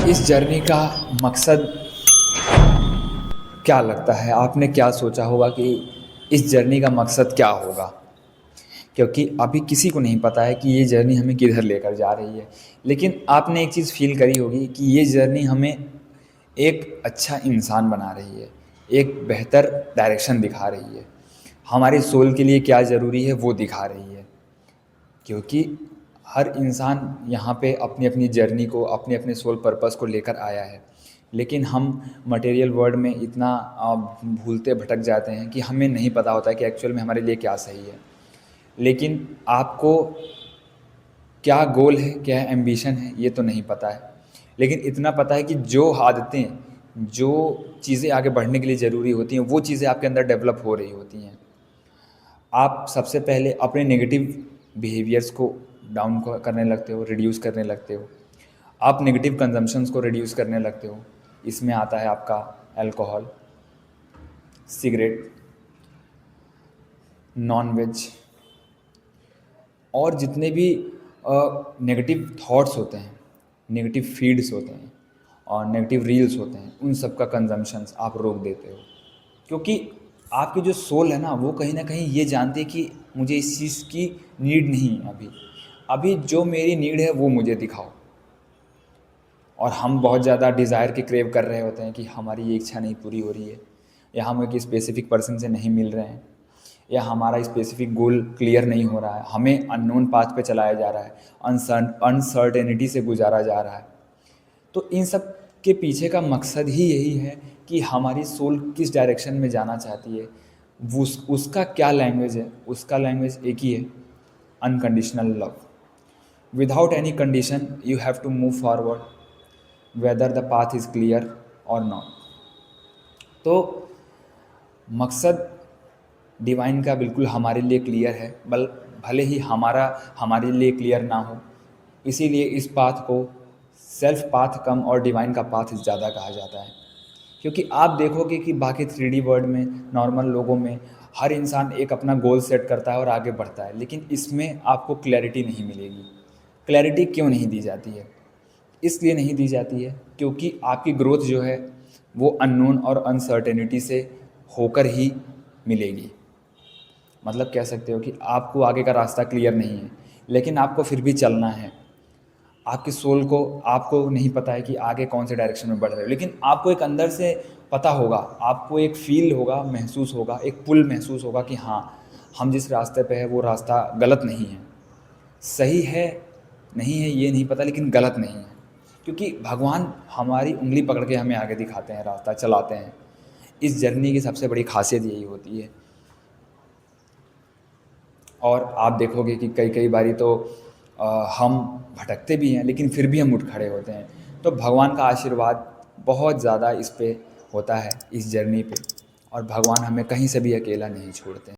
इस जर्नी का मकसद क्या लगता है? आपने क्या सोचा होगा कि इस जर्नी का मकसद क्या होगा? क्योंकि अभी किसी को नहीं पता है कि ये जर्नी हमें किधर लेकर जा रही है। लेकिन आपने एक चीज़ फ़ील करी होगी कि ये जर्नी हमें एक अच्छा इंसान बना रही है, एक बेहतर डायरेक्शन दिखा रही है। हमारे सोल के लिए क्या ज़रूरी है वो दिखा रही है। क्योंकि हर इंसान यहाँ पे अपनी अपनी जर्नी को, अपने अपने सोल पर्पस को लेकर आया है। लेकिन हम मटेरियल वर्ल्ड में इतना भूलते भटक जाते हैं कि हमें नहीं पता होता है कि एक्चुअल में हमारे लिए क्या सही है। लेकिन आपको क्या गोल है, क्या एम्बिशन है, ये तो नहीं पता है। लेकिन इतना पता है कि जो आदतें, जो चीज़ें आगे बढ़ने के लिए ज़रूरी होती हैं, वो चीज़ें आपके अंदर डेवलप हो रही होती हैं। आप सबसे पहले अपने नेगेटिव बिहेवियर्स को डाउन करने लगते हो, रिड्यूस करने लगते हो। आप नेगेटिव कंजम्पशंस को रिड्यूस करने लगते हो। इसमें आता है आपका अल्कोहल, सिगरेट, नॉन वेज और जितने भी नेगेटिव थॉट्स होते हैं, नेगेटिव फीड्स होते हैं और नेगेटिव रील्स होते हैं, उन सब का कंजम्पशंस आप रोक देते हो। क्योंकि आपकी जो सोल है ना, वो कहीं ना कहीं ये जानती है कि मुझे इस चीज़ की नीड नहीं है अभी। अभी जो मेरी नीड है वो मुझे दिखाओ। और हम बहुत ज़्यादा डिज़ायर के क्रेव कर रहे होते हैं कि हमारी ये इच्छा नहीं पूरी हो रही है, या हम एक स्पेसिफिक पर्सन से नहीं मिल रहे हैं, या हमारा स्पेसिफिक गोल क्लियर नहीं हो रहा है, हमें अननोन पाथ पे चलाया जा रहा है, अनसर्टेनिटी से गुजारा जा रहा है। तो इन सब के पीछे का मकसद ही यही है कि हमारी सोल किस डायरेक्शन में जाना चाहती है, वो उसका क्या लैंग्वेज है। उसका लैंग्वेज एक ही है, unconditional love. Without any condition you have to move forward whether the path is clear और नॉट। तो मकसद डिवाइन का बिल्कुल हमारे लिए क्लियर है, भले ही हमारे लिए क्लियर ना हो। इसीलिए इस पाथ को सेल्फ पाथ कम और डिवाइन का पाथ ज़्यादा कहा जाता है। क्योंकि आप देखोगे कि बाकी 3D वर्ल्ड में, नॉर्मल लोगों में, हर इंसान एक अपना गोल सेट करता है और आगे बढ़ता है। लेकिन इसमें आपको क्लैरिटी नहीं मिलेगी। क्लैरिटी क्यों नहीं दी जाती है? इसलिए नहीं दी जाती है क्योंकि आपकी ग्रोथ जो है वो अननोन और अनसर्टेनिटी से होकर ही मिलेगी। मतलब कह सकते हो कि आपको आगे का रास्ता क्लियर नहीं है, लेकिन आपको फिर भी चलना है। आपके सोल को, आपको नहीं पता है कि आगे कौन से डायरेक्शन में बढ़ रहे हो, लेकिन आपको एक अंदर से पता होगा, आपको एक फील होगा, महसूस होगा, एक पुल महसूस होगा कि हाँ, हम जिस रास्ते पे है वो रास्ता गलत नहीं है। सही है, नहीं है ये नहीं पता, लेकिन गलत नहीं है। क्योंकि भगवान हमारी उंगली पकड़ के हमें आगे दिखाते हैं, रास्ता चलाते हैं। इस जर्नी की सबसे बड़ी खासियत यही होती है। और आप देखोगे कि कई कई बारी तो हम भटकते भी हैं, लेकिन फिर भी हम उठ खड़े होते हैं। तो भगवान का आशीर्वाद बहुत ज़्यादा इस पे होता है, इस जर्नी पे। और भगवान हमें कहीं से भी अकेला नहीं छोड़ते हैं।